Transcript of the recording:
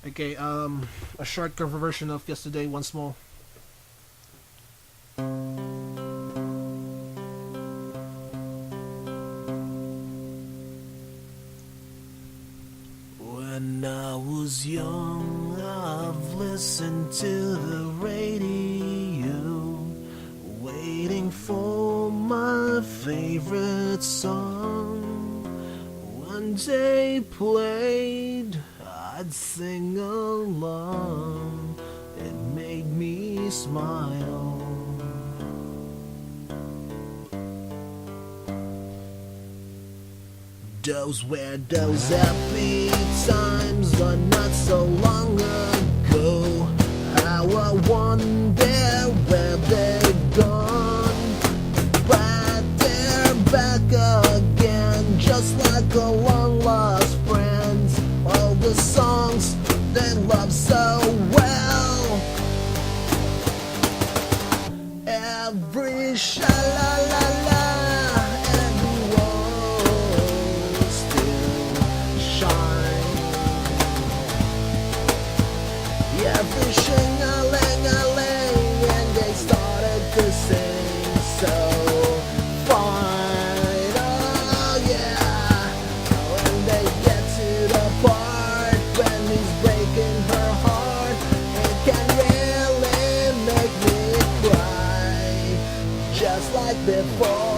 Okay, a short cover version of Yesterday Once More. When I was young, I've listened to the radio, waiting for my favorite song. When they played, I'd sing along. It made me smile. Those were those happy times, but not so long ago. How I wonder where they've gone. But they're back again, just like a long lost friends. All the songs they love so well. Every sha-la-la-la, every shing-a-ling-a-ling, and they started to sing so fine, oh yeah. When they get to the part when he's breaking her heart, it can really make me cry, just like before.